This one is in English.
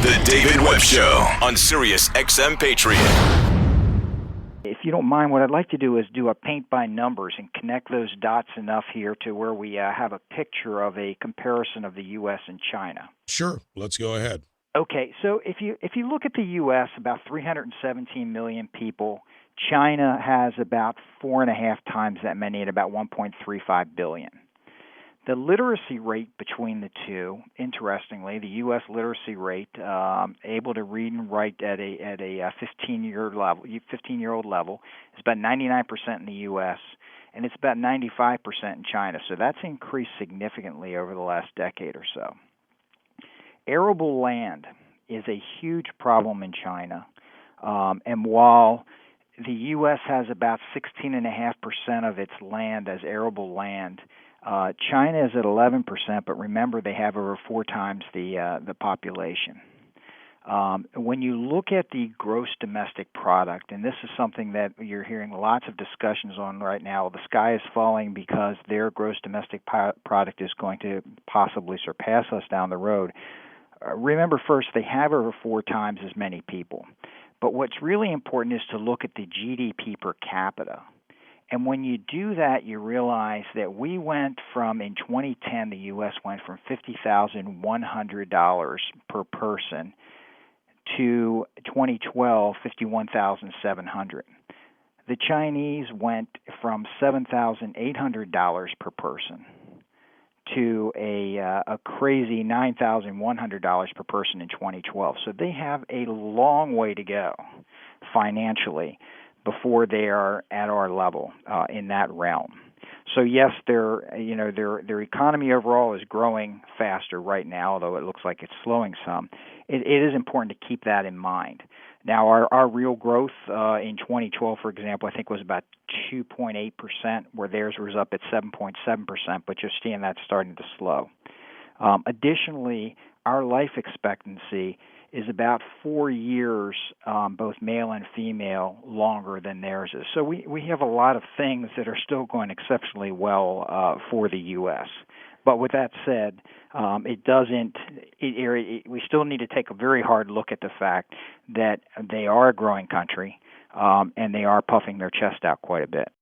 The David Webb Show on SiriusXM Patriot. If you don't mind, what I'd like to do is do a paint by numbers and connect those dots enough here to where we have a picture of a comparison of the U.S. and China. Sure. Let's go ahead. Okay, so if you look at the U.S., about 317 million people. China has about 4.5 times that many at about 1.35 billion. The literacy rate between the two, interestingly, the U.S. literacy rate, able to read and write at a 15-year-old level, is about 99% in the U.S. and it's about 95% in China. So that's increased significantly over the last decade or so. Arable land is a huge problem in China, and while the U.S. has about 16.5% of its land as arable land, China is at 11%, but remember they have over 4 times the population. When you look at the gross domestic product, and this is something that you're hearing lots of discussions on right now, the sky is falling because their gross domestic product is going to possibly surpass us down the road. Remember first, they have over 4 times as many people. But what's really important is to look at the GDP per capita. And when you do that, you realize that we went from, in 2010, the U.S. went from $50,100 per person to 2012, $51,700. The Chinese went from $7,800 per person to a crazy $9,100 per person in 2012. So they have a long way to go financially before they are at our level in that realm. So yes, their economy overall is growing faster right now, although it looks like it's slowing some. It is important to keep that in mind. Now, our real growth in 2012, for example, I think was about 2.8%, where theirs was up at 7.7%, but you're seeing that starting to slow. Additionally, our life expectancy is about 4 years, both male and female, longer than theirs is. So we have a lot of things that are still going exceptionally well for the U.S. But with that said, we still need to take a very hard look at the fact that they are a growing country, and they are puffing their chest out quite a bit.